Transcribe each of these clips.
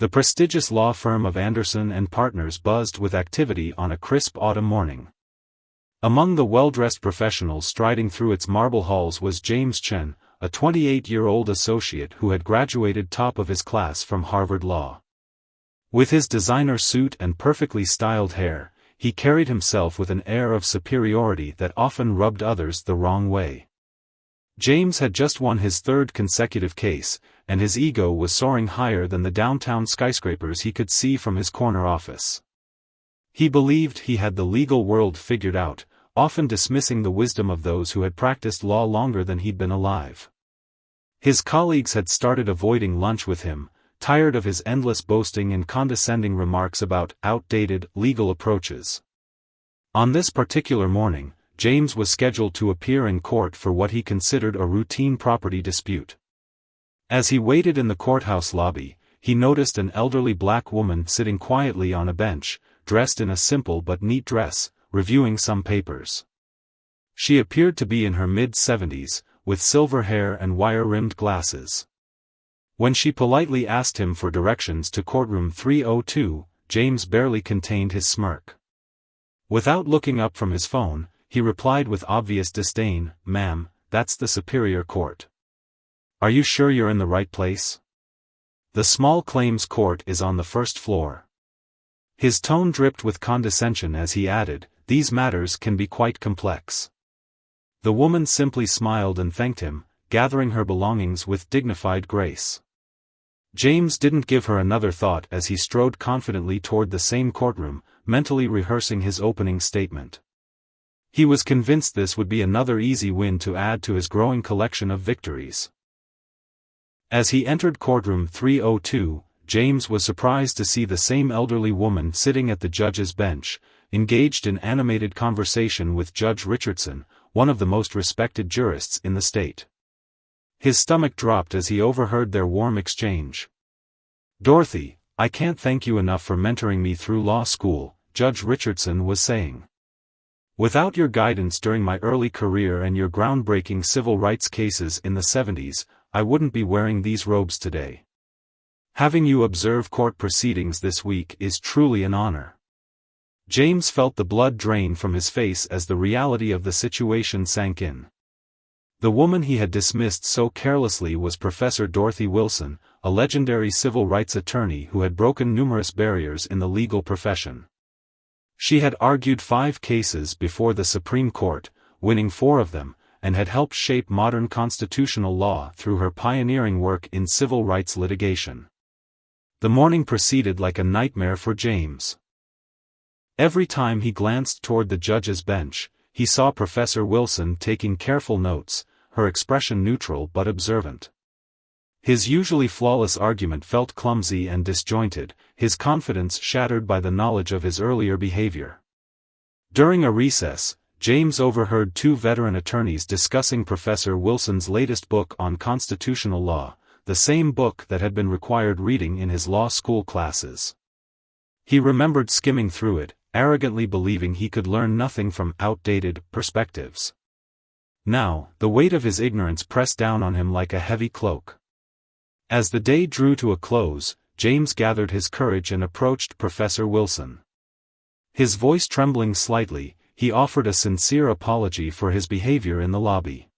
The prestigious law firm of Anderson and Partners buzzed with activity on a crisp autumn morning. Among the well-dressed professionals striding through its marble halls was James Chen, a 28-year-old associate who had graduated top of his class from Harvard Law. With his designer suit and perfectly styled hair, he carried himself with an air of superiority that often rubbed others the wrong way. James had just won his third consecutive case, and his ego was soaring higher than the downtown skyscrapers he could see from his corner office. He believed he had the legal world figured out, often dismissing the wisdom of those who had practiced law longer than he'd been alive. His colleagues had started avoiding lunch with him, tired of his endless boasting and condescending remarks about outdated legal approaches. On this particular morning, James was scheduled to appear in court for what he considered a routine property dispute. As he waited in the courthouse lobby, he noticed an elderly black woman sitting quietly on a bench, dressed in a simple but neat dress, reviewing some papers. She appeared to be in her mid-70s, with silver hair and wire-rimmed glasses. When she politely asked him for directions to courtroom 302, James barely contained his smirk. Without looking up from his phone, he replied with obvious disdain, "Ma'am, that's the Superior Court. Are you sure you're in the right place? The small claims court is on the first floor." His tone dripped with condescension as he added, "These matters can be quite complex." The woman simply smiled and thanked him, gathering her belongings with dignified grace. James didn't give her another thought as he strode confidently toward the same courtroom, mentally rehearsing his opening statement. He was convinced this would be another easy win to add to his growing collection of victories. As he entered courtroom 302, James was surprised to see the same elderly woman sitting at the judge's bench, engaged in animated conversation with Judge Richardson, one of the most respected jurists in the state. His stomach dropped as he overheard their warm exchange. "Dorothy, I can't thank you enough for mentoring me through law school," Judge Richardson was saying. "Without your guidance during my early career and your groundbreaking civil rights cases in the 70s, I wouldn't be wearing these robes today. Having you observe court proceedings this week is truly an honor." James felt the blood drain from his face as the reality of the situation sank in. The woman he had dismissed so carelessly was Professor Dorothy Wilson, a legendary civil rights attorney who had broken numerous barriers in the legal profession. She had argued 5 cases before the Supreme Court, winning 4 of them, and had helped shape modern constitutional law through her pioneering work in civil rights litigation. The morning proceeded like a nightmare for James. Every time he glanced toward the judge's bench, he saw Professor Wilson taking careful notes, her expression neutral but observant. His usually flawless argument felt clumsy and disjointed, his confidence shattered by the knowledge of his earlier behavior. During a recess, James overheard 2 veteran attorneys discussing Professor Wilson's latest book on constitutional law, the same book that had been required reading in his law school classes. He remembered skimming through it, arrogantly believing he could learn nothing from outdated perspectives. Now, the weight of his ignorance pressed down on him like a heavy cloak. As the day drew to a close, James gathered his courage and approached Professor Wilson. His voice trembling slightly, he offered a sincere apology for his behavior in the lobby.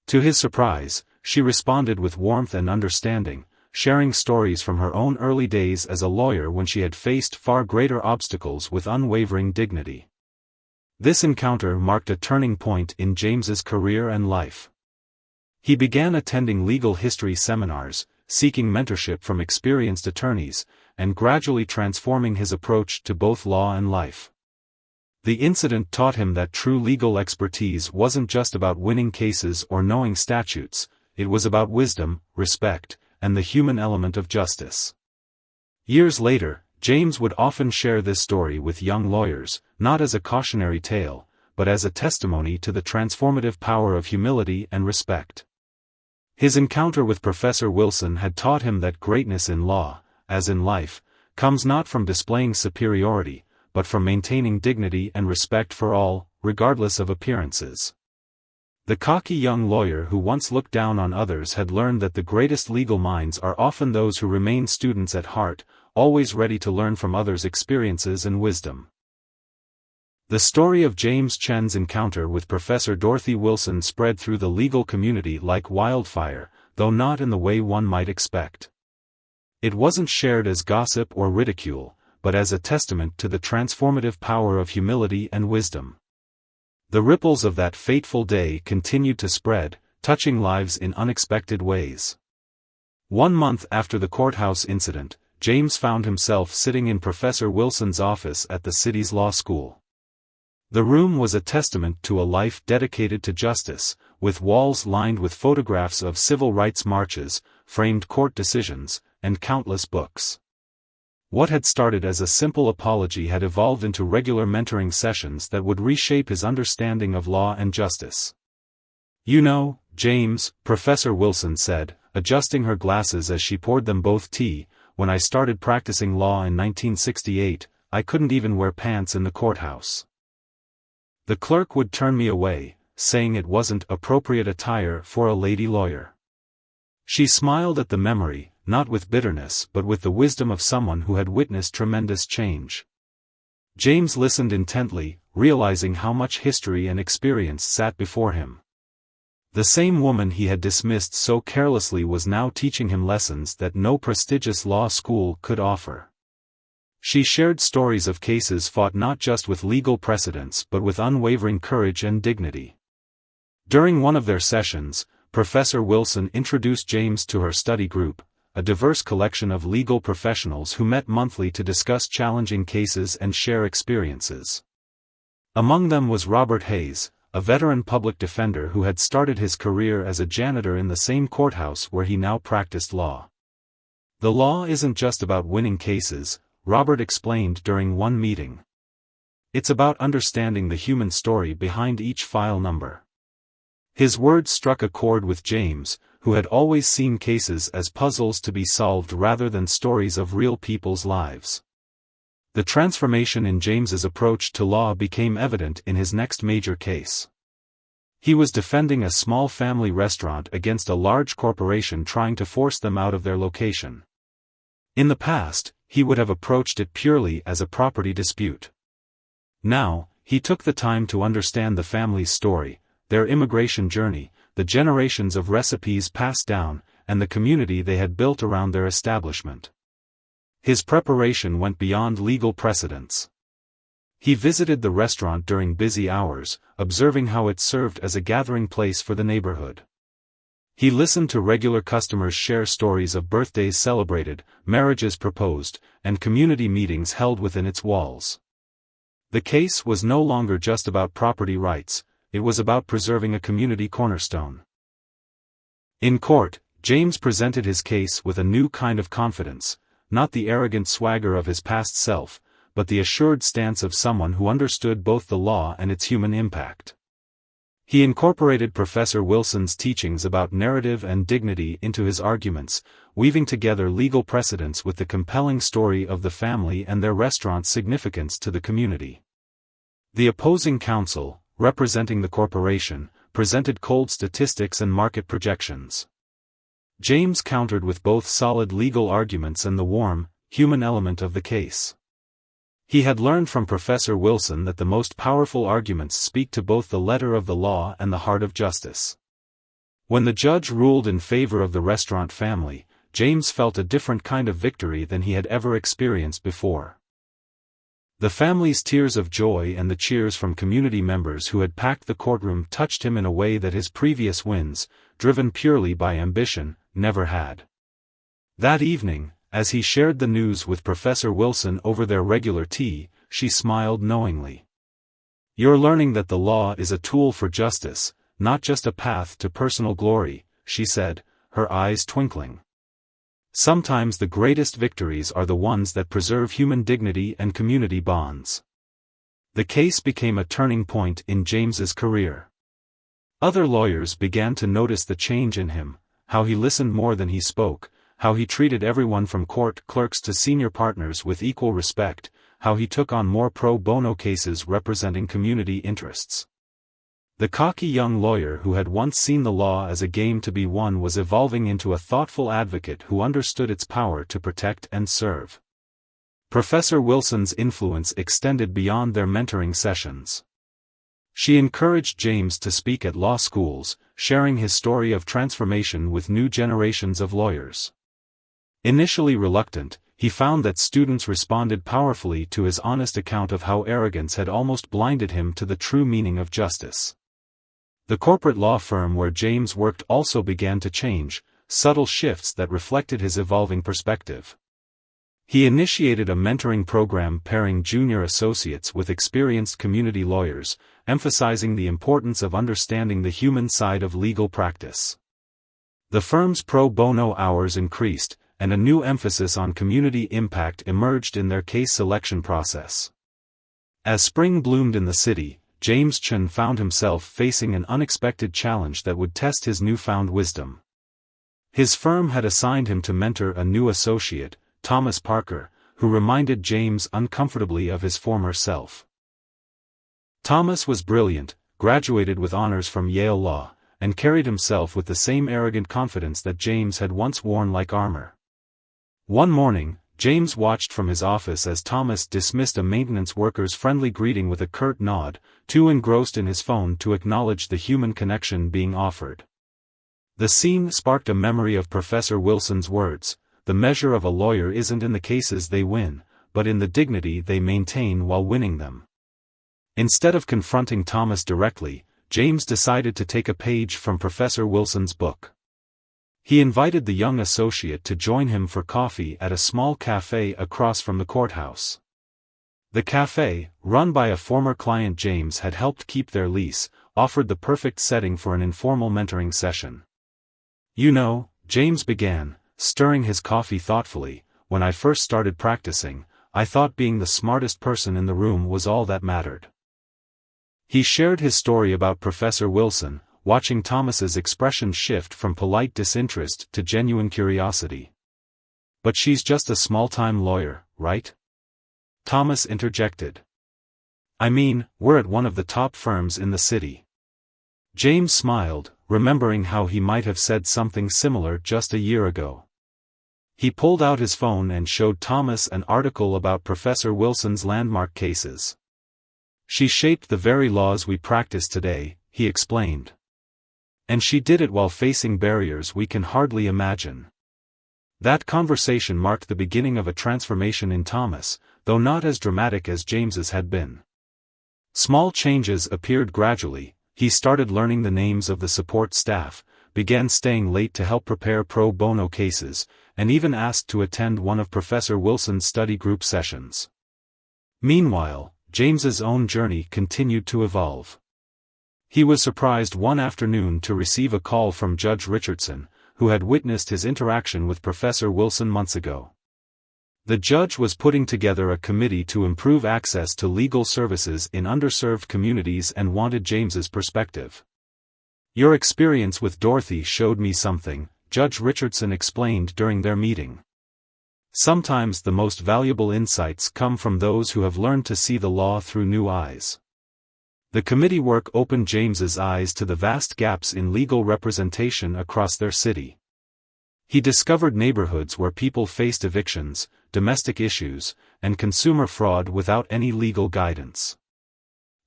To his surprise, she responded with warmth and understanding, sharing stories from her own early days as a lawyer when she had faced far greater obstacles with unwavering dignity. This encounter marked a turning point in James's career and life. He began attending legal history seminars, seeking mentorship from experienced attorneys, and gradually transforming his approach to both law and life. The incident taught him that true legal expertise wasn't just about winning cases or knowing statutes, it was about wisdom, respect, and the human element of justice. Years later, James would often share this story with young lawyers, not as a cautionary tale, but as a testimony to the transformative power of humility and respect. His encounter with Professor Wilson had taught him that greatness in law, as in life, comes not from displaying superiority, but from maintaining dignity and respect for all, regardless of appearances. The cocky young lawyer who once looked down on others had learned that the greatest legal minds are often those who remain students at heart, always ready to learn from others' experiences and wisdom. The story of James Chen's encounter with Professor Dorothy Wilson spread through the legal community like wildfire, though not in the way one might expect. It wasn't shared as gossip or ridicule, but as a testament to the transformative power of humility and wisdom. The ripples of that fateful day continued to spread, touching lives in unexpected ways. 1 month after the courthouse incident, James found himself sitting in Professor Wilson's office at the city's law school. The room was a testament to a life dedicated to justice, with walls lined with photographs of civil rights marches, framed court decisions, and countless books. What had started as a simple apology had evolved into regular mentoring sessions that would reshape his understanding of law and justice. "You know, James," Professor Wilson said, adjusting her glasses as she poured them both tea, "when I started practicing law in 1968, I couldn't even wear pants in the courthouse. The clerk would turn me away, saying it wasn't appropriate attire for a lady lawyer." She smiled at the memory, not with bitterness but with the wisdom of someone who had witnessed tremendous change. James listened intently, realizing how much history and experience sat before him. The same woman he had dismissed so carelessly was now teaching him lessons that no prestigious law school could offer. She shared stories of cases fought not just with legal precedents but with unwavering courage and dignity. During one of their sessions, Professor Wilson introduced James to her study group, a diverse collection of legal professionals who met monthly to discuss challenging cases and share experiences. Among them was Robert Hayes, a veteran public defender who had started his career as a janitor in the same courthouse where he now practiced law. "The law isn't just about winning cases," Robert explained during one meeting. "It's about understanding the human story behind each file number." His words struck a chord with James, who had always seen cases as puzzles to be solved rather than stories of real people's lives. The transformation in James's approach to law became evident in his next major case. He was defending a small family restaurant against a large corporation trying to force them out of their location. In the past, he would have approached it purely as a property dispute. Now, he took the time to understand the family's story, their immigration journey, the generations of recipes passed down, and the community they had built around their establishment. His preparation went beyond legal precedents. He visited the restaurant during busy hours, observing how it served as a gathering place for the neighborhood. He listened to regular customers share stories of birthdays celebrated, marriages proposed, and community meetings held within its walls. The case was no longer just about property rights, it was about preserving a community cornerstone. In court, James presented his case with a new kind of confidence, not the arrogant swagger of his past self, but the assured stance of someone who understood both the law and its human impact. He incorporated Professor Wilson's teachings about narrative and dignity into his arguments, weaving together legal precedents with the compelling story of the family and their restaurant's significance to the community. The opposing counsel, representing the corporation, presented cold statistics and market projections. James countered with both solid legal arguments and the warm, human element of the case. He had learned from Professor Wilson that the most powerful arguments speak to both the letter of the law and the heart of justice. When the judge ruled in favor of the restaurant family, James felt a different kind of victory than he had ever experienced before. The family's tears of joy and the cheers from community members who had packed the courtroom touched him in a way that his previous wins, driven purely by ambition, never had. That evening, as he shared the news with Professor Wilson over their regular tea, she smiled knowingly. "You're learning that the law is a tool for justice, not just a path to personal glory," she said, her eyes twinkling. Sometimes the greatest victories are the ones that preserve human dignity and community bonds. The case became a turning point in James's career. Other lawyers began to notice the change in him, how he listened more than he spoke, how he treated everyone from court clerks to senior partners with equal respect, how he took on more pro bono cases representing community interests. The cocky young lawyer who had once seen the law as a game to be won was evolving into a thoughtful advocate who understood its power to protect and serve. Professor Wilson's influence extended beyond their mentoring sessions. She encouraged James to speak at law schools, sharing his story of transformation with new generations of lawyers. Initially reluctant, he found that students responded powerfully to his honest account of how arrogance had almost blinded him to the true meaning of justice. The corporate law firm where James worked also began to change, subtle shifts that reflected his evolving perspective. He initiated a mentoring program pairing junior associates with experienced community lawyers, emphasizing the importance of understanding the human side of legal practice. The firm's pro bono hours increased, and a new emphasis on community impact emerged in their case selection process. As spring bloomed in the city, James Chen found himself facing an unexpected challenge that would test his newfound wisdom. His firm had assigned him to mentor a new associate, Thomas Parker, who reminded James uncomfortably of his former self. Thomas was brilliant, graduated with honors from Yale Law, and carried himself with the same arrogant confidence that James had once worn like armor. One morning, James watched from his office as Thomas dismissed a maintenance worker's friendly greeting with a curt nod, too engrossed in his phone to acknowledge the human connection being offered. The scene sparked a memory of Professor Wilson's words, "The measure of a lawyer isn't in the cases they win, but in the dignity they maintain while winning them." Instead of confronting Thomas directly, James decided to take a page from Professor Wilson's book. He invited the young associate to join him for coffee at a small cafe across from the courthouse. The cafe, run by a former client James had helped keep their lease, offered the perfect setting for an informal mentoring session. "You know," James began, stirring his coffee thoughtfully, "when I first started practicing, I thought being the smartest person in the room was all that mattered." He shared his story about Professor Wilson, watching Thomas's expression shift from polite disinterest to genuine curiosity. "But she's just a small-time lawyer, right?" Thomas interjected. "I mean, we're at one of the top firms in the city." James smiled, remembering how he might have said something similar just a year ago. He pulled out his phone and showed Thomas an article about Professor Wilson's landmark cases. "She shaped the very laws we practice today," he explained. "And she did it while facing barriers we can hardly imagine." That conversation marked the beginning of a transformation in Thomas, though not as dramatic as James's had been. Small changes appeared gradually. He started learning the names of the support staff, began staying late to help prepare pro bono cases, and even asked to attend one of Professor Wilson's study group sessions. Meanwhile, James's own journey continued to evolve. He was surprised one afternoon to receive a call from Judge Richardson, who had witnessed his interaction with Professor Wilson months ago. The judge was putting together a committee to improve access to legal services in underserved communities and wanted James's perspective. "Your experience with Dorothy showed me something," Judge Richardson explained during their meeting. "Sometimes the most valuable insights come from those who have learned to see the law through new eyes." The committee work opened James's eyes to the vast gaps in legal representation across their city. He discovered neighborhoods where people faced evictions, domestic issues, and consumer fraud without any legal guidance.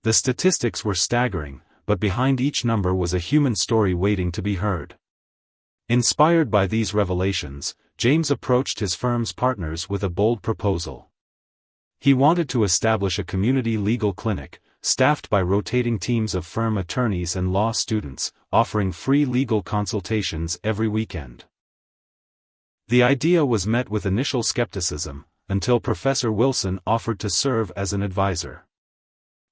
The statistics were staggering, but behind each number was a human story waiting to be heard. Inspired by these revelations, James approached his firm's partners with a bold proposal. He wanted to establish a community legal clinic, staffed by rotating teams of firm attorneys and law students, offering free legal consultations every weekend. The idea was met with initial skepticism, until Professor Wilson offered to serve as an advisor.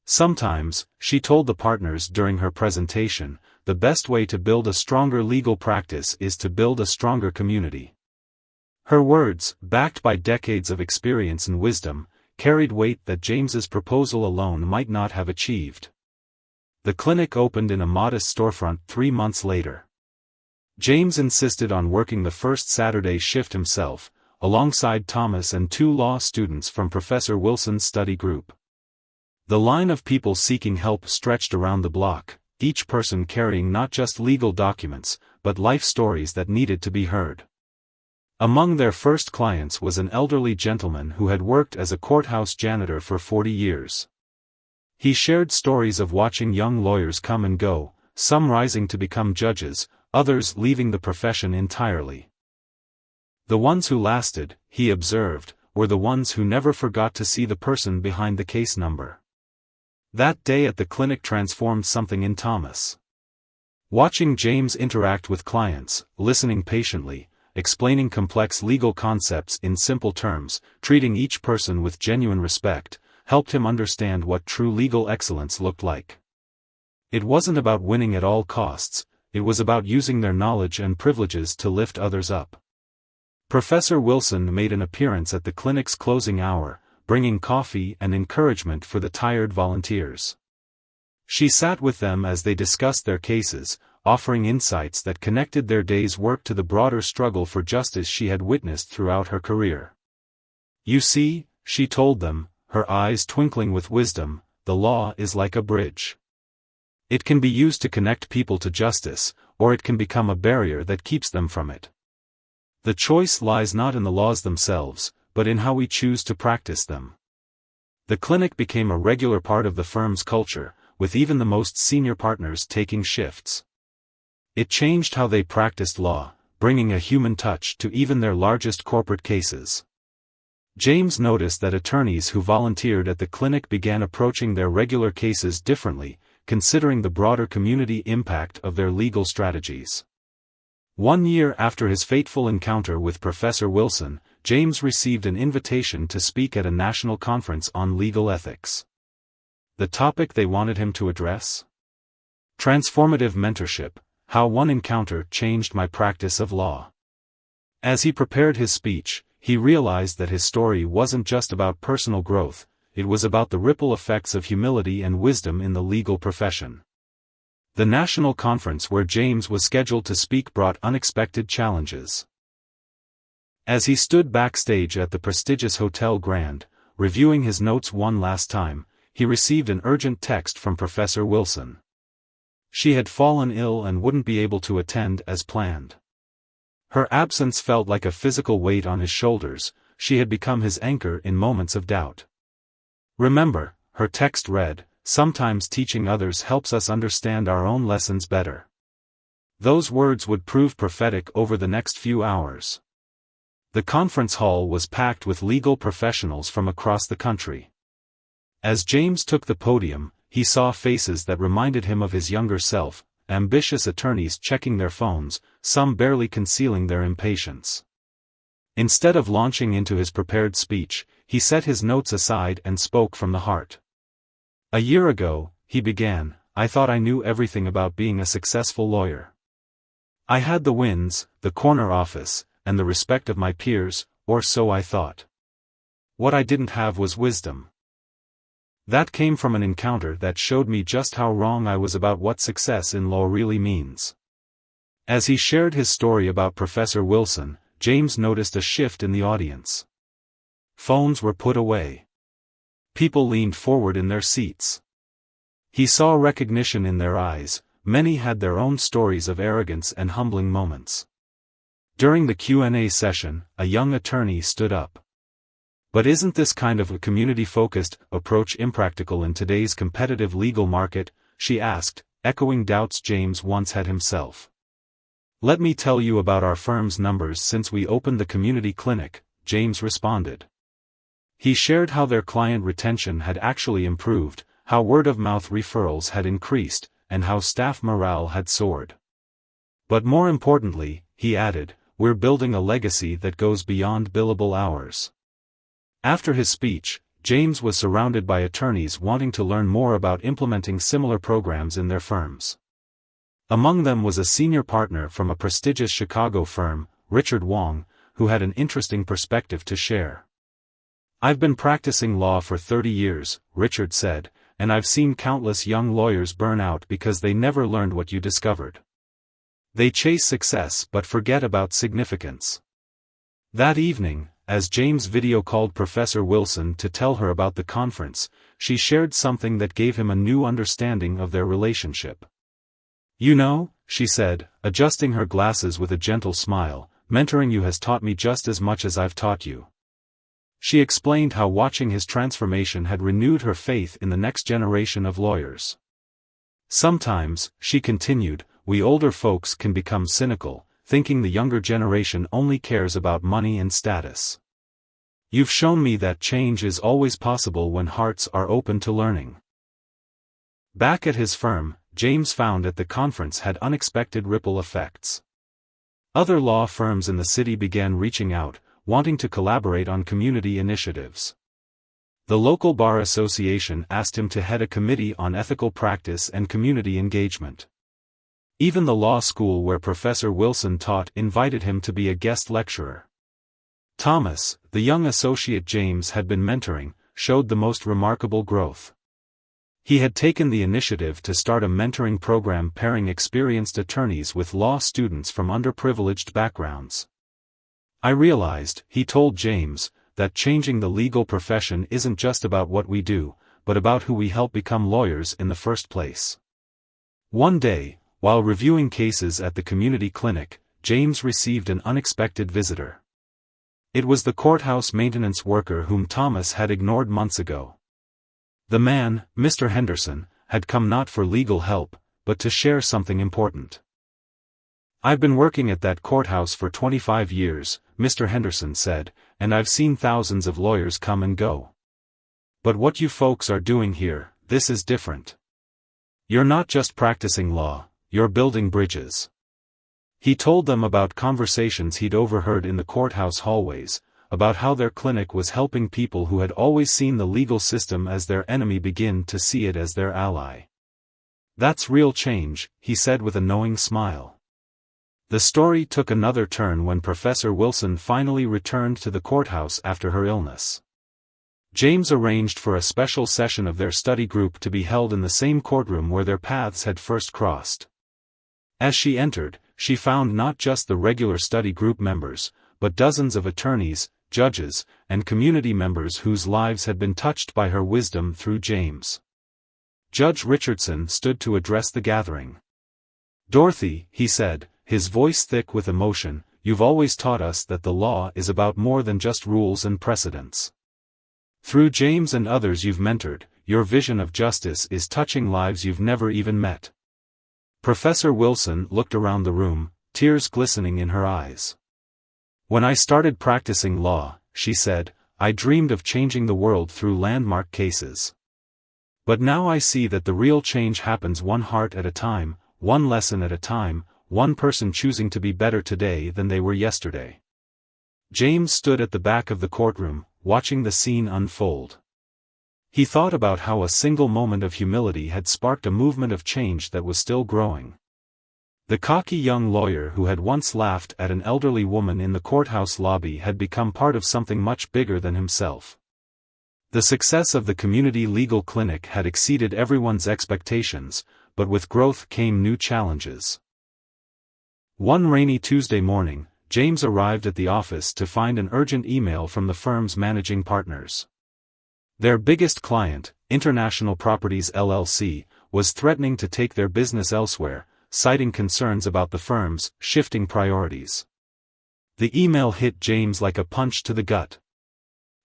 "Sometimes," she told the partners during her presentation, "the best way to build a stronger legal practice is to build a stronger community." Her words, backed by decades of experience and wisdom, carried weight that James's proposal alone might not have achieved. The clinic opened in a modest storefront 3 months later. James insisted on working the first Saturday shift himself, alongside Thomas and 2 law students from Professor Wilson's study group. The line of people seeking help stretched around the block, each person carrying not just legal documents, but life stories that needed to be heard. Among their first clients was an elderly gentleman who had worked as a courthouse janitor for 40 years. He shared stories of watching young lawyers come and go, some rising to become judges, others leaving the profession entirely. The ones who lasted, he observed, were the ones who never forgot to see the person behind the case number. That day at the clinic transformed something in Thomas. Watching James interact with clients, listening patiently, explaining complex legal concepts in simple terms, treating each person with genuine respect, helped him understand what true legal excellence looked like. It wasn't about winning at all costs, it was about using their knowledge and privileges to lift others up. Professor Wilson made an appearance at the clinic's closing hour, bringing coffee and encouragement for the tired volunteers. She sat with them as they discussed their cases, offering insights that connected their day's work to the broader struggle for justice she had witnessed throughout her career. "You see," she told them, her eyes twinkling with wisdom, "the law is like a bridge. It can be used to connect people to justice, or it can become a barrier that keeps them from it. The choice lies not in the laws themselves, but in how we choose to practice them." The clinic became a regular part of the firm's culture, with even the most senior partners taking shifts. It changed how they practiced law, bringing a human touch to even their largest corporate cases. James noticed that attorneys who volunteered at the clinic began approaching their regular cases differently, considering the broader community impact of their legal strategies. 1 year after his fateful encounter with Professor Wilson, James received an invitation to speak at a national conference on legal ethics. The topic they wanted him to address? Transformative mentorship: how one encounter changed my practice of law. As he prepared his speech, he realized that his story wasn't just about personal growth, it was about the ripple effects of humility and wisdom in the legal profession. The national conference where James was scheduled to speak brought unexpected challenges. As he stood backstage at the prestigious Hotel Grand, reviewing his notes one last time, he received an urgent text from Professor Wilson. She had fallen ill and wouldn't be able to attend as planned. Her absence felt like a physical weight on his shoulders, she had become his anchor in moments of doubt. "Remember," her text read, "sometimes teaching others helps us understand our own lessons better." Those words would prove prophetic over the next few hours. The conference hall was packed with legal professionals from across the country. As James took the podium, he saw faces that reminded him of his younger self, ambitious attorneys checking their phones, some barely concealing their impatience. Instead of launching into his prepared speech, he set his notes aside and spoke from the heart. "A year ago," he began, "I thought I knew everything about being a successful lawyer. I had the wins, the corner office, and the respect of my peers, or so I thought. What I didn't have was wisdom. That came from an encounter that showed me just how wrong I was about what success in law really means." As he shared his story about Professor Wilson, James noticed a shift in the audience. Phones were put away. People leaned forward in their seats. He saw recognition in their eyes, many had their own stories of arrogance and humbling moments. During the Q&A session, a young attorney stood up. "But isn't this kind of a community-focused approach impractical in today's competitive legal market?" she asked, echoing doubts James once had himself. "Let me tell you about our firm's numbers since we opened the community clinic," James responded. He shared how their client retention had actually improved, how word-of-mouth referrals had increased, and how staff morale had soared. "But more importantly," he added, "we're building a legacy that goes beyond billable hours." After his speech, James was surrounded by attorneys wanting to learn more about implementing similar programs in their firms. Among them was a senior partner from a prestigious Chicago firm, Richard Wong, who had an interesting perspective to share. "I've been practicing law for 30 years, Richard said, "and I've seen countless young lawyers burn out because they never learned what you discovered. They chase success but forget about significance." That evening, as James video called Professor Wilson to tell her about the conference, she shared something that gave him a new understanding of their relationship. You know, she said, adjusting her glasses with a gentle smile, mentoring you has taught me just as much as I've taught you. She explained how watching his transformation had renewed her faith in the next generation of lawyers. Sometimes, she continued, we older folks can become cynical, thinking the younger generation only cares about money and status. You've shown me that change is always possible when hearts are open to learning. Back at his firm, James found that the conference had unexpected ripple effects. Other law firms in the city began reaching out, wanting to collaborate on community initiatives. The local bar association asked him to head a committee on ethical practice and community engagement. Even the law school where Professor Wilson taught invited him to be a guest lecturer. Thomas, the young associate James had been mentoring, showed the most remarkable growth. He had taken the initiative to start a mentoring program pairing experienced attorneys with law students from underprivileged backgrounds. I realized, he told James, that changing the legal profession isn't just about what we do, but about who we help become lawyers in the first place. One day, while reviewing cases at the community clinic, James received an unexpected visitor. It was the courthouse maintenance worker whom Thomas had ignored months ago. The man, Mr. Henderson, had come not for legal help, but to share something important. I've been working at that courthouse for 25 years, Mr. Henderson said, and I've seen thousands of lawyers come and go. But what you folks are doing here, this is different. You're not just practicing law, you're building bridges. He told them about conversations he'd overheard in the courthouse hallways, about how their clinic was helping people who had always seen the legal system as their enemy begin to see it as their ally. That's real change, he said with a knowing smile. The story took another turn when Professor Wilson finally returned to the courthouse after her illness. James arranged for a special session of their study group to be held in the same courtroom where their paths had first crossed. As she entered, she found not just the regular study group members, but dozens of attorneys, judges, and community members whose lives had been touched by her wisdom through James. Judge Richardson stood to address the gathering. Dorothy, he said, his voice thick with emotion, you've always taught us that the law is about more than just rules and precedents. Through James and others you've mentored, your vision of justice is touching lives you've never even met. Professor Wilson looked around the room, tears glistening in her eyes. When I started practicing law, she said, I dreamed of changing the world through landmark cases. But now I see that the real change happens one heart at a time, one lesson at a time, one person choosing to be better today than they were yesterday. James stood at the back of the courtroom, watching the scene unfold. He thought about how a single moment of humility had sparked a movement of change that was still growing. The cocky young lawyer who had once laughed at an elderly woman in the courthouse lobby had become part of something much bigger than himself. The success of the community legal clinic had exceeded everyone's expectations, but with growth came new challenges. One rainy Tuesday morning, James arrived at the office to find an urgent email from the firm's managing partners. Their biggest client, International Properties LLC, was threatening to take their business elsewhere, citing concerns about the firm's shifting priorities. The email hit James like a punch to the gut.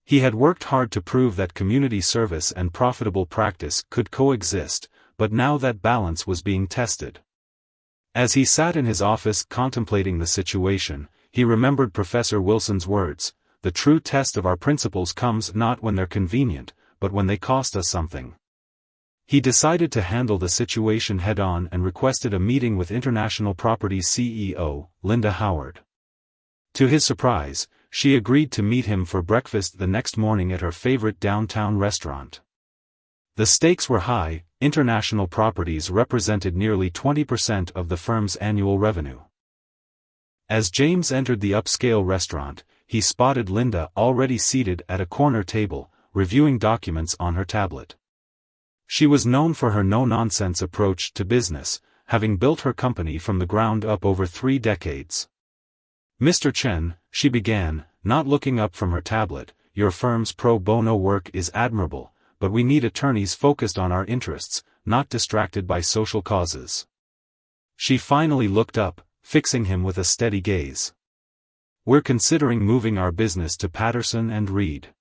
He had worked hard to prove that community service and profitable practice could coexist, but now that balance was being tested. As he sat in his office contemplating the situation, he remembered Professor Wilson's words, the true test of our principles comes not when they're convenient, but when they cost us something. He decided to handle the situation head-on and requested a meeting with International Properties CEO, Linda Howard. To his surprise, she agreed to meet him for breakfast the next morning at her favorite downtown restaurant. The stakes were high. International Properties represented nearly 20% of the firm's annual revenue. As James entered the upscale restaurant, he spotted Linda already seated at a corner table, reviewing documents on her tablet. She was known for her no-nonsense approach to business, having built her company from the ground up over 3 decades. Mr. Chen, she began, not looking up from her tablet, your firm's pro bono work is admirable, but we need attorneys focused on our interests, not distracted by social causes. She finally looked up, fixing him with a steady gaze. "We're considering moving our business to Patterson and Reed."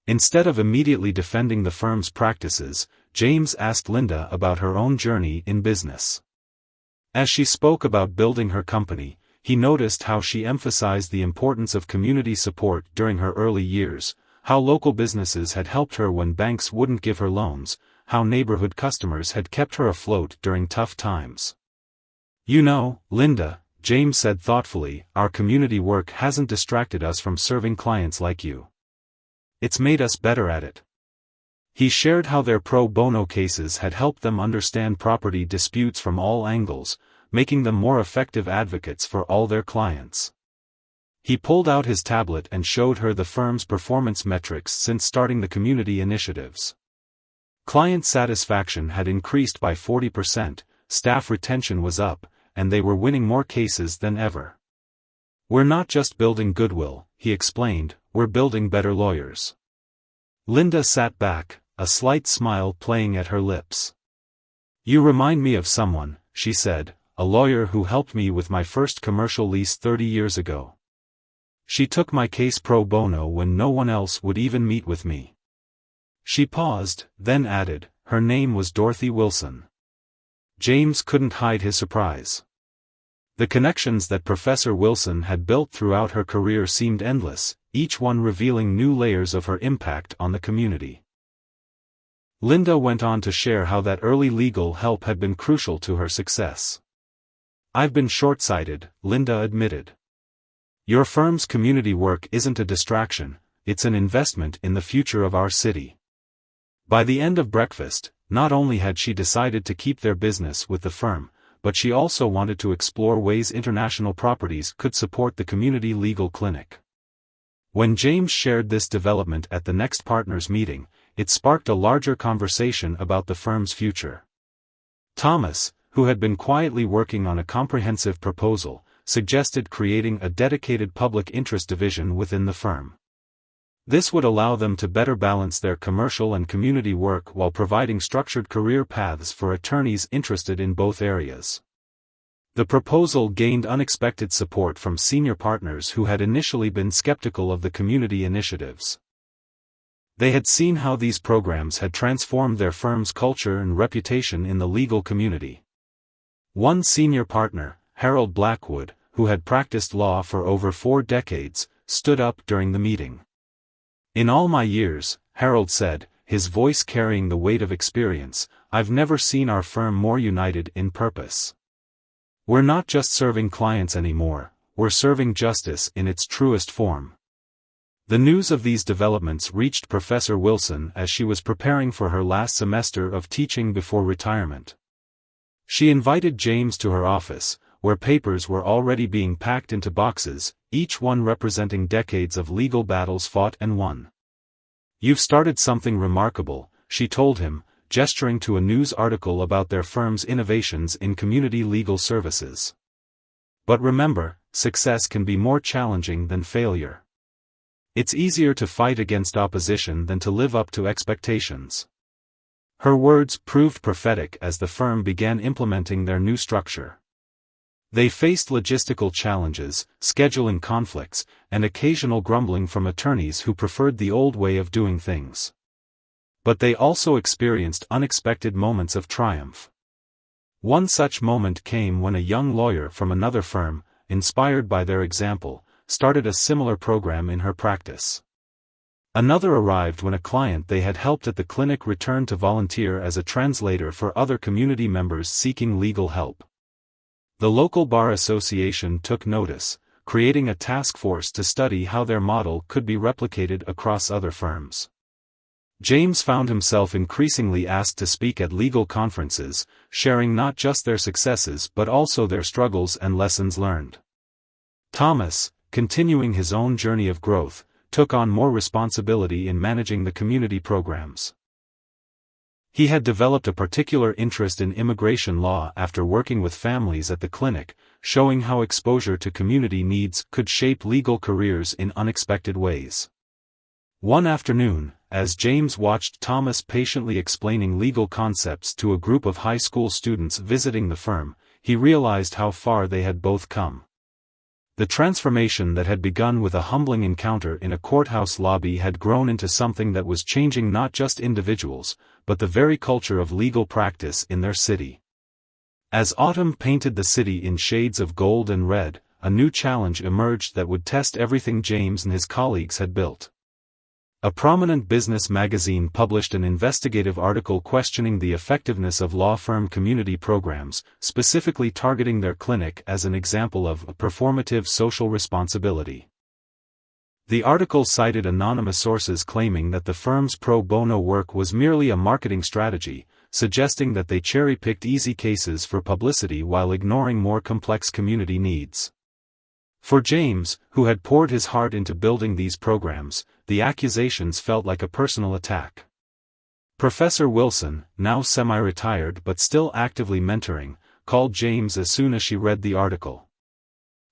Instead of immediately defending the firm's practices, James asked Linda about her own journey in business. As she spoke about building her company, he noticed how she emphasized the importance of community support during her early years, how local businesses had helped her when banks wouldn't give her loans, how neighborhood customers had kept her afloat during tough times. "You know, Linda," James said thoughtfully, "our community work hasn't distracted us from serving clients like you. It's made us better at it." He shared how their pro bono cases had helped them understand property disputes from all angles, making them more effective advocates for all their clients. He pulled out his tablet and showed her the firm's performance metrics since starting the community initiatives. Client satisfaction had increased by 40%, staff retention was up, and they were winning more cases than ever. "We're not just building goodwill," he explained, "we're building better lawyers." Linda sat back, a slight smile playing at her lips. "You remind me of someone," she said, "a lawyer who helped me with my first commercial lease 30 years ago. She took my case pro bono when no one else would even meet with me." She paused, then added, "Her name was Dorothy Wilson." James couldn't hide his surprise. The connections that Professor Wilson had built throughout her career seemed endless, each one revealing new layers of her impact on the community. Linda went on to share how that early legal help had been crucial to her success. "I've been short-sighted," Linda admitted. "Your firm's community work isn't a distraction, it's an investment in the future of our city." By the end of breakfast, not only had she decided to keep their business with the firm, but she also wanted to explore ways international properties could support the community legal clinic. When James shared this development at the next partners meeting, it sparked a larger conversation about the firm's future. Thomas, who had been quietly working on a comprehensive proposal, suggested creating a dedicated public interest division within the firm. This would allow them to better balance their commercial and community work while providing structured career paths for attorneys interested in both areas. The proposal gained unexpected support from senior partners who had initially been skeptical of the community initiatives. They had seen how these programs had transformed their firm's culture and reputation in the legal community. One senior partner, Harold Blackwood, who had practiced law for over 4 decades, stood up during the meeting. "In all my years," Harold said, his voice carrying the weight of experience, "I've never seen our firm more united in purpose. We're not just serving clients anymore, we're serving justice in its truest form." The news of these developments reached Professor Wilson as she was preparing for her last semester of teaching before retirement. She invited James to her office, where papers were already being packed into boxes, each one representing decades of legal battles fought and won. "You've started something remarkable," she told him, gesturing to a news article about their firm's innovations in community legal services. "But remember, success can be more challenging than failure. It's easier to fight against opposition than to live up to expectations." Her words proved prophetic as the firm began implementing their new structure. They faced logistical challenges, scheduling conflicts, and occasional grumbling from attorneys who preferred the old way of doing things. But they also experienced unexpected moments of triumph. One such moment came when a young lawyer from another firm, inspired by their example, started a similar program in her practice. Another arrived when a client they had helped at the clinic returned to volunteer as a translator for other community members seeking legal help. The local bar association took notice, creating a task force to study how their model could be replicated across other firms. James found himself increasingly asked to speak at legal conferences, sharing not just their successes but also their struggles and lessons learned. Thomas, continuing his own journey of growth, took on more responsibility in managing the community programs. He had developed a particular interest in immigration law after working with families at the clinic, showing how exposure to community needs could shape legal careers in unexpected ways. One afternoon, as James watched Thomas patiently explaining legal concepts to a group of high school students visiting the firm, he realized how far they had both come. The transformation that had begun with a humbling encounter in a courthouse lobby had grown into something that was changing not just individuals, but the very culture of legal practice in their city. As autumn painted the city in shades of gold and red, a new challenge emerged that would test everything James and his colleagues had built. A prominent business magazine published an investigative article questioning the effectiveness of law firm community programs, specifically targeting their clinic as an example of performative social responsibility. The article cited anonymous sources claiming that the firm's pro bono work was merely a marketing strategy, suggesting that they cherry-picked easy cases for publicity while ignoring more complex community needs. For James, who had poured his heart into building these programs, the accusations felt like a personal attack. Professor Wilson, now semi-retired but still actively mentoring, called James as soon as she read the article.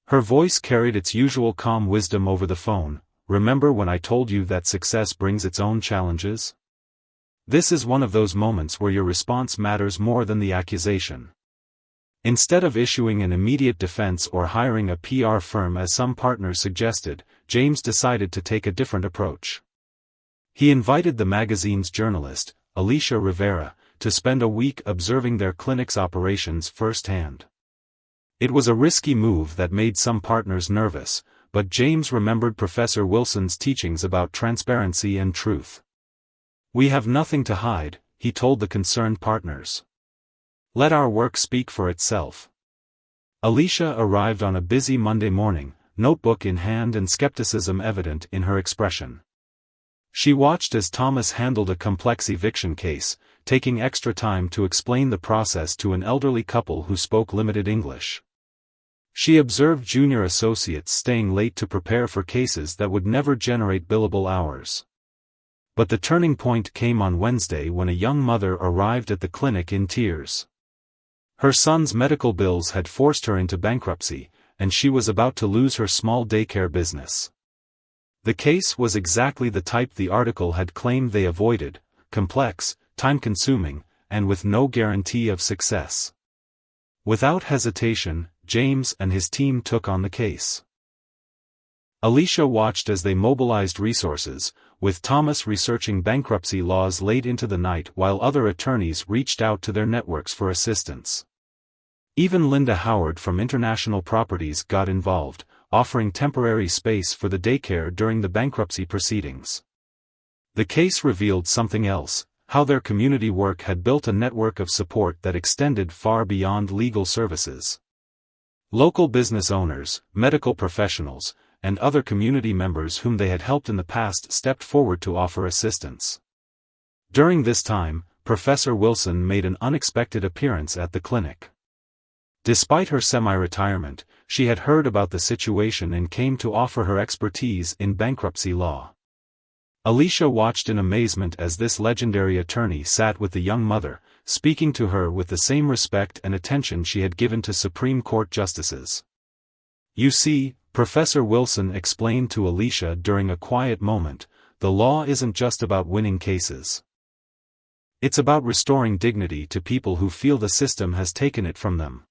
Her voice carried its usual calm wisdom over the phone. "Remember when I told you that success brings its own challenges? This is one of those moments where your response matters more than the accusation." Instead of issuing an immediate defense or hiring a PR firm as some partners suggested, James decided to take a different approach. He invited the magazine's journalist, Alicia Rivera, to spend a week observing their clinic's operations firsthand. It was a risky move that made some partners nervous, but James remembered Professor Wilson's teachings about transparency and truth. "We have nothing to hide," he told the concerned partners. "Let our work speak for itself." Alicia arrived on a busy Monday morning, notebook in hand and skepticism evident in her expression. She watched as Thomas handled a complex eviction case, taking extra time to explain the process to an elderly couple who spoke limited English. She observed junior associates staying late to prepare for cases that would never generate billable hours. But the turning point came on Wednesday when a young mother arrived at the clinic in tears. Her son's medical bills had forced her into bankruptcy, and she was about to lose her small daycare business. The case was exactly the type the article had claimed they avoided: complex, time-consuming, and with no guarantee of success. Without hesitation, James and his team took on the case. Alicia watched as they mobilized resources, with Thomas researching bankruptcy laws late into the night while other attorneys reached out to their networks for assistance. Even Linda Howard from International Properties got involved, offering temporary space for the daycare during the bankruptcy proceedings. The case revealed something else: how their community work had built a network of support that extended far beyond legal services. Local business owners, medical professionals, and other community members whom they had helped in the past stepped forward to offer assistance. During this time, Professor Wilson made an unexpected appearance at the clinic. Despite her semi-retirement, she had heard about the situation and came to offer her expertise in bankruptcy law. Alicia watched in amazement as this legendary attorney sat with the young mother, speaking to her with the same respect and attention she had given to Supreme Court justices. "You see," Professor Wilson explained to Alicia during a quiet moment, "the law isn't just about winning cases. It's about restoring dignity to people who feel the system has taken it from them."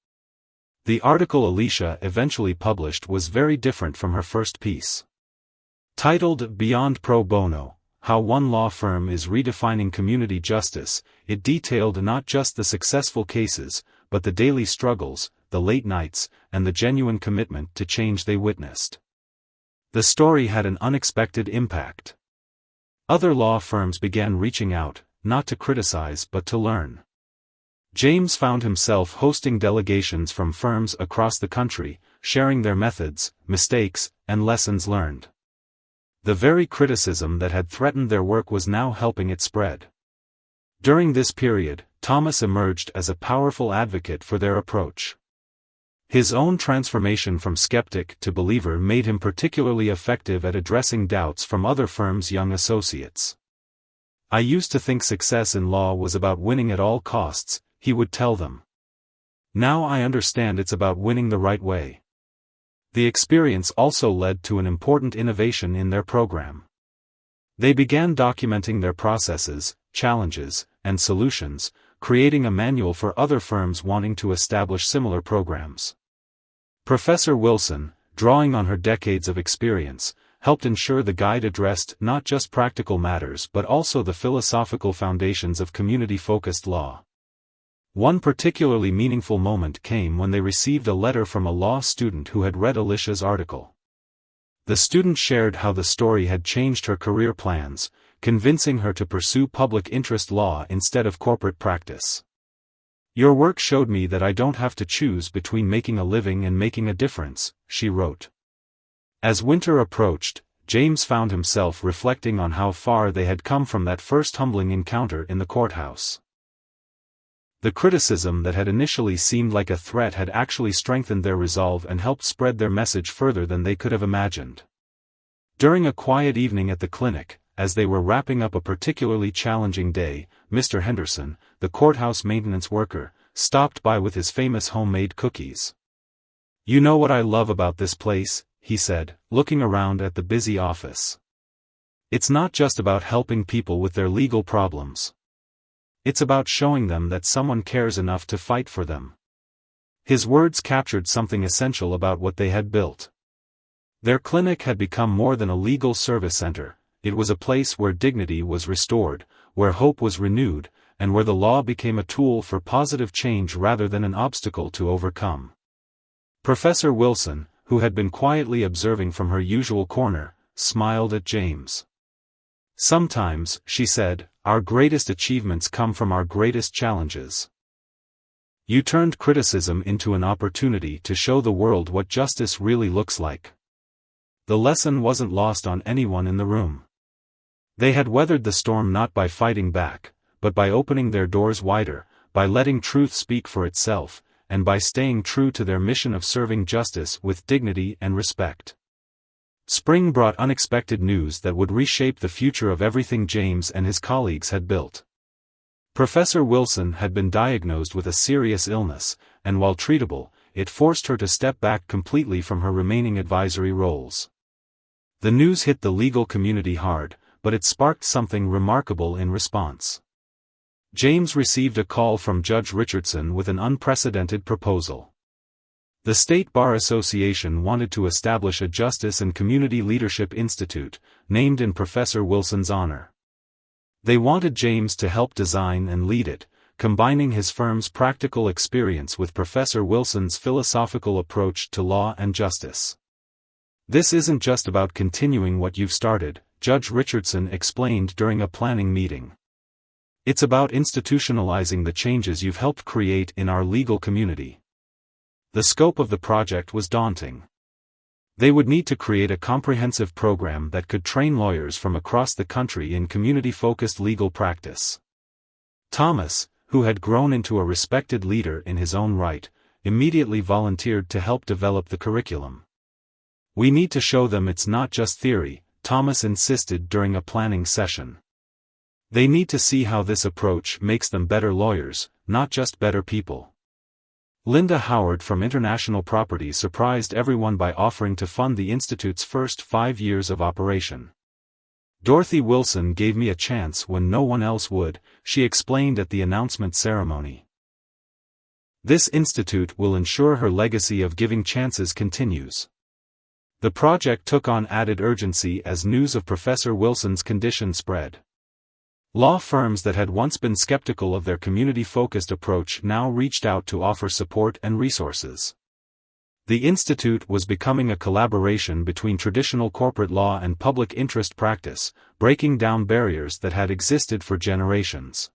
The article Alicia eventually published was very different from her first piece. Titled "Beyond Pro Bono: How One Law Firm is Redefining Community Justice," it detailed not just the successful cases, but the daily struggles, the late nights, and the genuine commitment to change they witnessed. The story had an unexpected impact. Other law firms began reaching out, not to criticize but to learn. James found himself hosting delegations from firms across the country, sharing their methods, mistakes, and lessons learned. The very criticism that had threatened their work was now helping it spread. During this period, Thomas emerged as a powerful advocate for their approach. His own transformation from skeptic to believer made him particularly effective at addressing doubts from other firms' young associates. "I used to think success in law was about winning at all costs," he would tell them. "Now I understand it's about winning the right way." The experience also led to an important innovation in their program. They began documenting their processes, challenges, and solutions, creating a manual for other firms wanting to establish similar programs. Professor Wilson, drawing on her decades of experience, helped ensure the guide addressed not just practical matters but also the philosophical foundations of community-focused law. One particularly meaningful moment came when they received a letter from a law student who had read Alicia's article. The student shared how the story had changed her career plans, convincing her to pursue public interest law instead of corporate practice. "Your work showed me that I don't have to choose between making a living and making a difference," she wrote. As winter approached, James found himself reflecting on how far they had come from that first humbling encounter in the courthouse. The criticism that had initially seemed like a threat had actually strengthened their resolve and helped spread their message further than they could have imagined. During a quiet evening at the clinic, as they were wrapping up a particularly challenging day, Mr. Henderson, the courthouse maintenance worker, stopped by with his famous homemade cookies. "You know what I love about this place," he said, looking around at the busy office. "It's not just about helping people with their legal problems. It's about showing them that someone cares enough to fight for them." His words captured something essential about what they had built. Their clinic had become more than a legal service center. It was a place where dignity was restored, where hope was renewed, and where the law became a tool for positive change rather than an obstacle to overcome. Professor Wilson, who had been quietly observing from her usual corner, smiled at James. "Sometimes," she said, "our greatest achievements come from our greatest challenges. You turned criticism into an opportunity to show the world what justice really looks like." The lesson wasn't lost on anyone in the room. They had weathered the storm not by fighting back, but by opening their doors wider, by letting truth speak for itself, and by staying true to their mission of serving justice with dignity and respect. Spring brought unexpected news that would reshape the future of everything James and his colleagues had built. Professor Wilson had been diagnosed with a serious illness, and while treatable, it forced her to step back completely from her remaining advisory roles. The news hit the legal community hard, but it sparked something remarkable in response. James received a call from Judge Richardson with an unprecedented proposal. The State Bar Association wanted to establish a Justice and Community Leadership Institute, named in Professor Wilson's honor. They wanted James to help design and lead it, combining his firm's practical experience with Professor Wilson's philosophical approach to law and justice. "This isn't just about continuing what you've started," Judge Richardson explained during a planning meeting. "It's about institutionalizing the changes you've helped create in our legal community." The scope of the project was daunting. They would need to create a comprehensive program that could train lawyers from across the country in community-focused legal practice. Thomas, who had grown into a respected leader in his own right, immediately volunteered to help develop the curriculum. "We need to show them it's not just theory," Thomas insisted during a planning session. "They need to see how this approach makes them better lawyers, not just better people." Linda Howard from International Properties surprised everyone by offering to fund the Institute's first 5 years of operation. "Dorothy Wilson gave me a chance when no one else would," she explained at the announcement ceremony. "This institute will ensure her legacy of giving chances continues." The project took on added urgency as news of Professor Wilson's condition spread. Law firms that had once been skeptical of their community-focused approach now reached out to offer support and resources. The institute was becoming a collaboration between traditional corporate law and public interest practice, breaking down barriers that had existed for generations.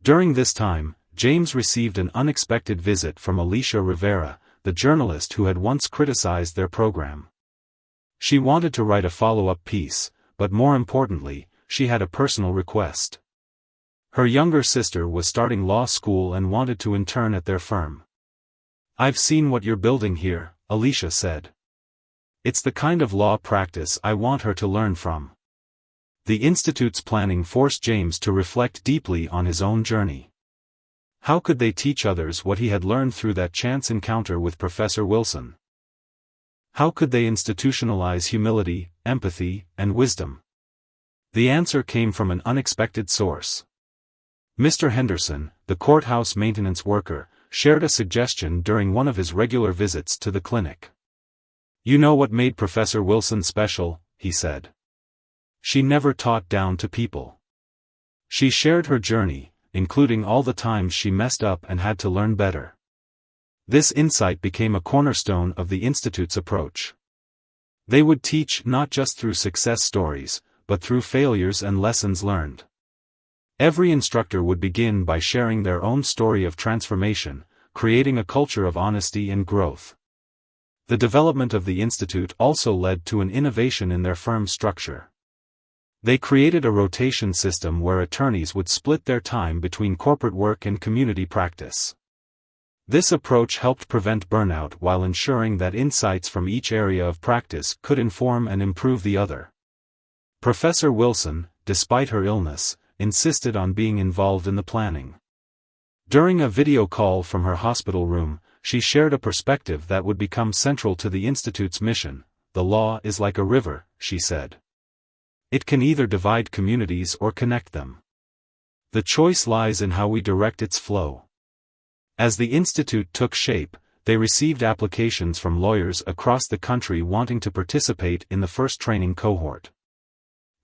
During this time, James received an unexpected visit from Alicia Rivera, the journalist who had once criticized their program. She wanted to write a follow-up piece, but more importantly, she had a personal request. Her younger sister was starting law school and wanted to intern at their firm. "I've seen what you're building here," Alicia said. "It's the kind of law practice I want her to learn from." The Institute's planning forced James to reflect deeply on his own journey. How could they teach others what he had learned through that chance encounter with Professor Wilson? How could they institutionalize humility, empathy, and wisdom? The answer came from an unexpected source. Mr. Henderson, the courthouse maintenance worker, shared a suggestion during one of his regular visits to the clinic. "You know what made Professor Wilson special," he said. "She never talked down to people. She shared her journey, including all the times she messed up and had to learn better." This insight became a cornerstone of the Institute's approach. They would teach not just through success stories, but through failures and lessons learned. Every instructor would begin by sharing their own story of transformation, creating a culture of honesty and growth. The development of the Institute also led to an innovation in their firm's structure. They created a rotation system where attorneys would split their time between corporate work and community practice. This approach helped prevent burnout while ensuring that insights from each area of practice could inform and improve the other. Professor Wilson, despite her illness, insisted on being involved in the planning. During a video call from her hospital room, she shared a perspective that would become central to the Institute's mission. "The law is like a river," she said. "It can either divide communities or connect them. The choice lies in how we direct its flow." As the Institute took shape, they received applications from lawyers across the country wanting to participate in the first training cohort.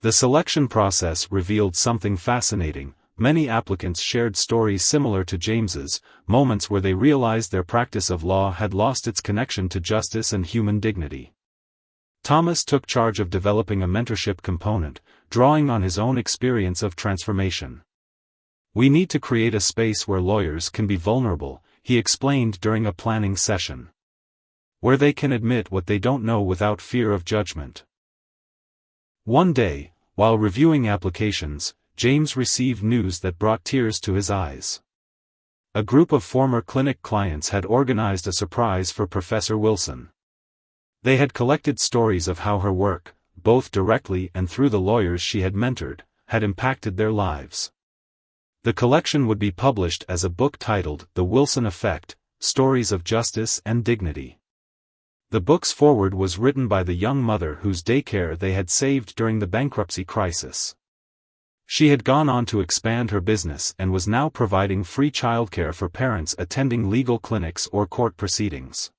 The selection process revealed something fascinating. Many applicants shared stories similar to James's, moments where they realized their practice of law had lost its connection to justice and human dignity. Thomas took charge of developing a mentorship component, drawing on his own experience of transformation. "We need to create a space where lawyers can be vulnerable," he explained during a planning session. "Where they can admit what they don't know without fear of judgment." One day, while reviewing applications, James received news that brought tears to his eyes. A group of former clinic clients had organized a surprise for Professor Wilson. They had collected stories of how her work, both directly and through the lawyers she had mentored, had impacted their lives. The collection would be published as a book titled The Wilson Effect: Stories of Justice and Dignity. The book's foreword was written by the young mother whose daycare they had saved during the bankruptcy crisis. She had gone on to expand her business and was now providing free childcare for parents attending legal clinics or court proceedings.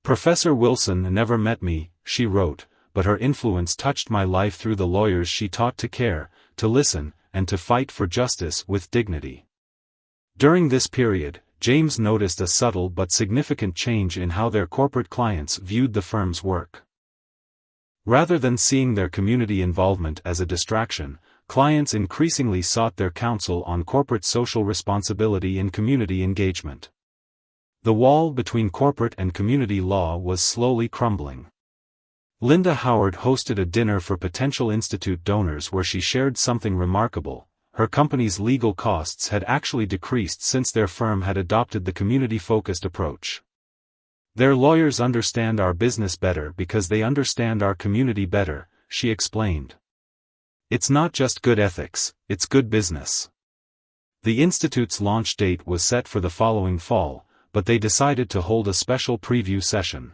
"Professor Wilson never met me," she wrote, "but her influence touched my life through the lawyers she taught to care, to listen, and to fight for justice with dignity." During this period, James noticed a subtle but significant change in how their corporate clients viewed the firm's work. Rather than seeing their community involvement as a distraction, clients increasingly sought their counsel on corporate social responsibility and community engagement. The wall between corporate and community law was slowly crumbling. Linda Howard hosted a dinner for potential Institute donors where she shared something remarkable. Her company's legal costs had actually decreased since their firm had adopted the community-focused approach. "Their lawyers understand our business better because they understand our community better," she explained. "It's not just good ethics, it's good business." The Institute's launch date was set for the following fall, but they decided to hold a special preview session.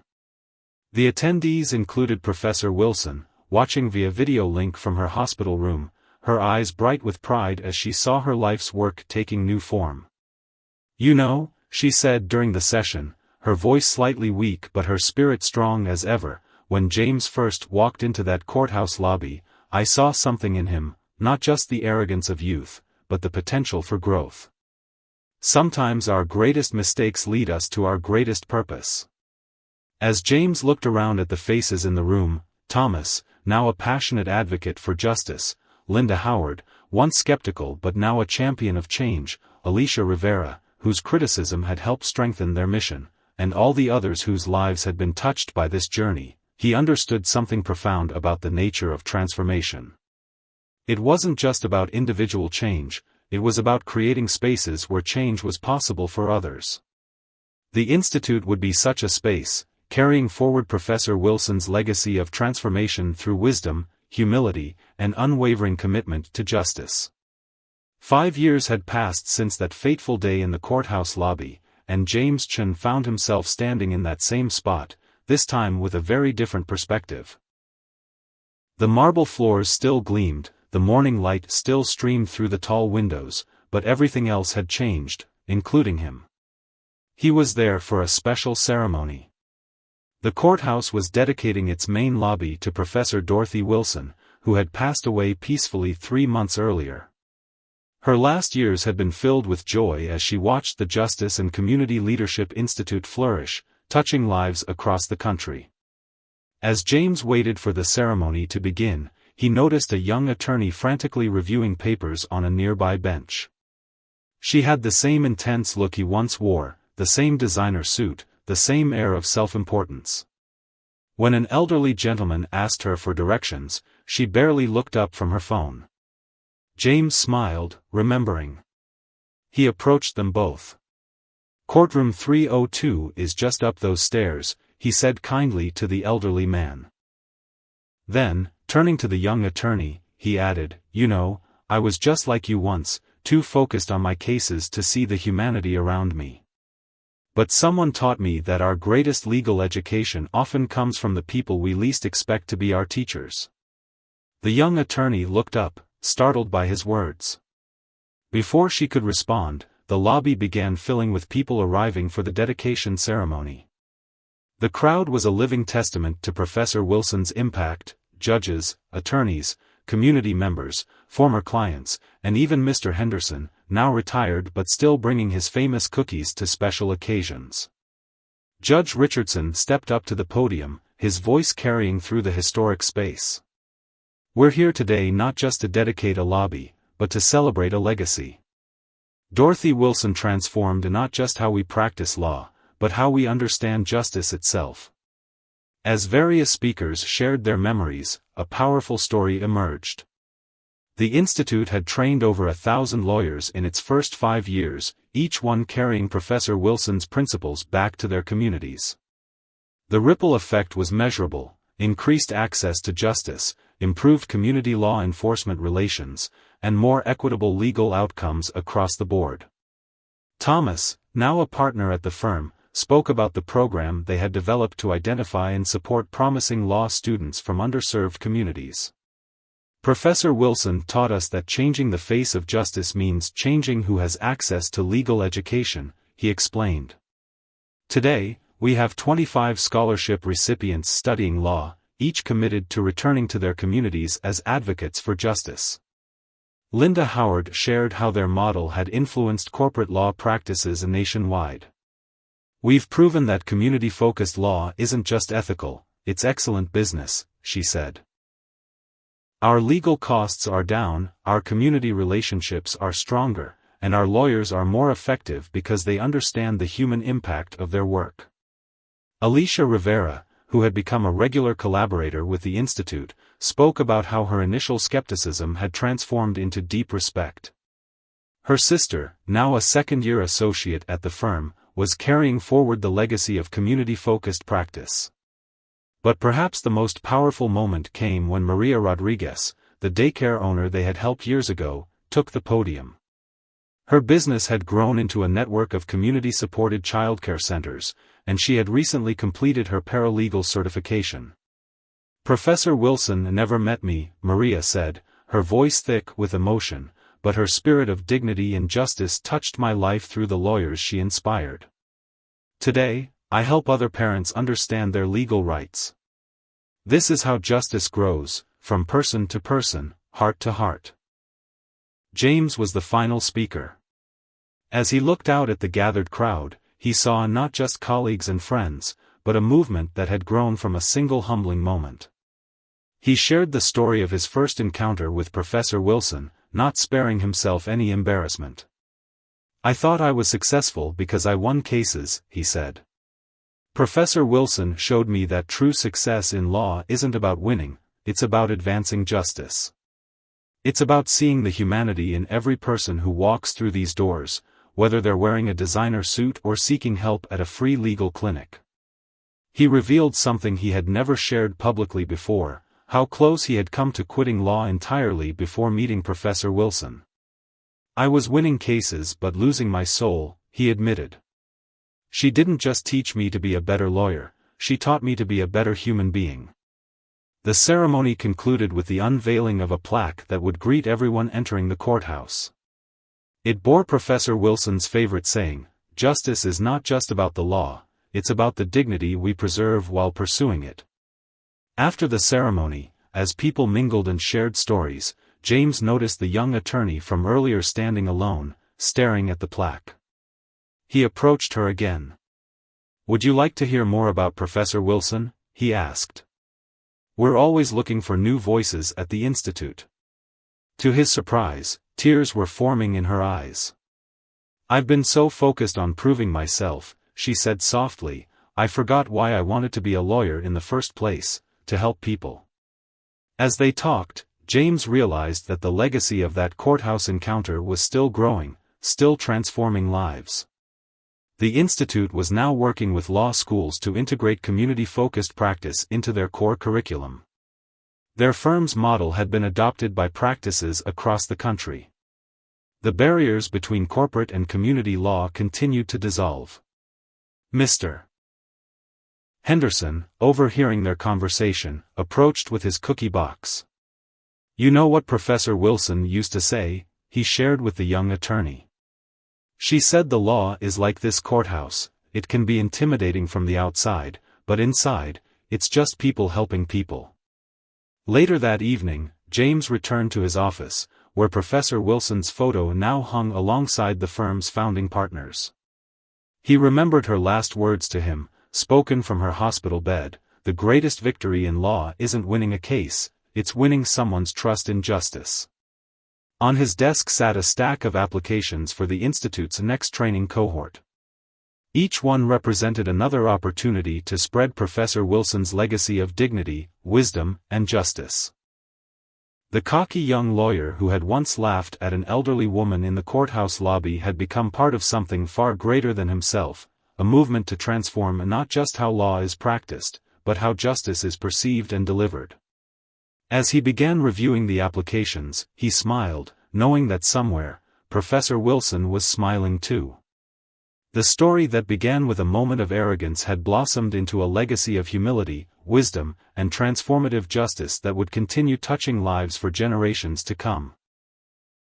The attendees included Professor Wilson, watching via video link from her hospital room, her eyes bright with pride as she saw her life's work taking new form. "You know," she said during the session, her voice slightly weak but her spirit strong as ever, "when James first walked into that courthouse lobby, I saw something in him, not just the arrogance of youth, but the potential for growth. Sometimes our greatest mistakes lead us to our greatest purpose." As James looked around at the faces in the room, Thomas, now a passionate advocate for justice, Linda Howard, once skeptical but now a champion of change, Alicia Rivera, whose criticism had helped strengthen their mission, and all the others whose lives had been touched by this journey, he understood something profound about the nature of transformation. It wasn't just about individual change, it was about creating spaces where change was possible for others. The Institute would be such a space, carrying forward Professor Wilson's legacy of transformation through wisdom, humility, and unwavering commitment to justice. 5 years had passed since that fateful day in the courthouse lobby, and James Chen found himself standing in that same spot, this time with a very different perspective. The marble floors still gleamed, the morning light still streamed through the tall windows, but everything else had changed, including him. He was there for a special ceremony. The courthouse was dedicating its main lobby to Professor Dorothy Wilson, who had passed away peacefully 3 months earlier. Her last years had been filled with joy as she watched the Justice and Community Leadership Institute flourish, touching lives across the country. As James waited for the ceremony to begin, he noticed a young attorney frantically reviewing papers on a nearby bench. She had the same intense look he once wore, the same designer suit, the same air of self-importance. When an elderly gentleman asked her for directions, she barely looked up from her phone. James smiled, remembering. He approached them both. "Courtroom 302 is just up those stairs," he said kindly to the elderly man. Then, turning to the young attorney, he added, "You know, I was just like you once, too focused on my cases to see the humanity around me. But someone taught me that our greatest legal education often comes from the people we least expect to be our teachers." The young attorney looked up, startled by his words. Before she could respond, the lobby began filling with people arriving for the dedication ceremony. The crowd was a living testament to Professor Wilson's impact: judges, attorneys, community members, former clients, and even Mr. Henderson, now retired but still bringing his famous cookies to special occasions. Judge Richardson stepped up to the podium, his voice carrying through the historic space. "We're here today not just to dedicate a lobby, but to celebrate a legacy. Dorothy Wilson transformed not just how we practice law, but how we understand justice itself." As various speakers shared their memories, a powerful story emerged. The Institute had trained over 1,000 lawyers in its first 5 years, each one carrying Professor Wilson's principles back to their communities. The ripple effect was measurable: increased access to justice, improved community law enforcement relations, and more equitable legal outcomes across the board. Thomas, now a partner at the firm, spoke about the program they had developed to identify and support promising law students from underserved communities. "Professor Wilson taught us that changing the face of justice means changing who has access to legal education," he explained. "Today, we have 25 scholarship recipients studying law, each committed to returning to their communities as advocates for justice." Linda Howard shared how their model had influenced corporate law practices nationwide. "We've proven that community-focused law isn't just ethical, it's excellent business," she said. "Our legal costs are down, our community relationships are stronger, and our lawyers are more effective because they understand the human impact of their work." Alicia Rivera, who had become a regular collaborator with the Institute, spoke about how her initial skepticism had transformed into deep respect. Her sister, now a second-year associate at the firm, was carrying forward the legacy of community-focused practice. But perhaps the most powerful moment came when Maria Rodriguez, the daycare owner they had helped years ago, took the podium. Her business had grown into a network of community-supported childcare centers, and she had recently completed her paralegal certification. "Professor Wilson never met me," Maria said, her voice thick with emotion, "but her spirit of dignity and justice touched my life through the lawyers she inspired. Today, I help other parents understand their legal rights. This is how justice grows, from person to person, heart to heart." James was the final speaker. As he looked out at the gathered crowd, he saw not just colleagues and friends, but a movement that had grown from a single humbling moment. He shared the story of his first encounter with Professor Wilson, not sparing himself any embarrassment. "I thought I was successful because I won cases," he said. "Professor Wilson showed me that true success in law isn't about winning, it's about advancing justice. It's about seeing the humanity in every person who walks through these doors, whether they're wearing a designer suit or seeking help at a free legal clinic." He revealed something he had never shared publicly before: how close he had come to quitting law entirely before meeting Professor Wilson. "I was winning cases but losing my soul," he admitted. "She didn't just teach me to be a better lawyer, she taught me to be a better human being." The ceremony concluded with the unveiling of a plaque that would greet everyone entering the courthouse. It bore Professor Wilson's favorite saying, "Justice is not just about the law, it's about the dignity we preserve while pursuing it." After the ceremony, as people mingled and shared stories, James noticed the young attorney from earlier standing alone, staring at the plaque. He approached her again. "Would you like to hear more about Professor Wilson?" he asked. "We're always looking for new voices at the Institute." To his surprise, tears were forming in her eyes. "I've been so focused on proving myself," she said softly, "I forgot why I wanted to be a lawyer in the first place, to help people." As they talked, James realized that the legacy of that courthouse encounter was still growing, still transforming lives. The Institute was now working with law schools to integrate community-focused practice into their core curriculum. Their firm's model had been adopted by practices across the country. The barriers between corporate and community law continued to dissolve. Mr. Henderson, overhearing their conversation, approached with his cookie box. "You know what Professor Wilson used to say," he shared with the young attorney. "She said the law is like this courthouse, it can be intimidating from the outside, but inside, it's just people helping people." Later that evening, James returned to his office, where Professor Wilson's photo now hung alongside the firm's founding partners. He remembered her last words to him, spoken from her hospital bed: "The greatest victory in law isn't winning a case, it's winning someone's trust in justice." On his desk sat a stack of applications for the Institute's next training cohort. Each one represented another opportunity to spread Professor Wilson's legacy of dignity, wisdom, and justice. The cocky young lawyer who had once laughed at an elderly woman in the courthouse lobby had become part of something far greater than himself, a movement to transform not just how law is practiced, but how justice is perceived and delivered. As he began reviewing the applications, he smiled, knowing that somewhere, Professor Wilson was smiling too. The story that began with a moment of arrogance had blossomed into a legacy of humility, wisdom, and transformative justice that would continue touching lives for generations to come.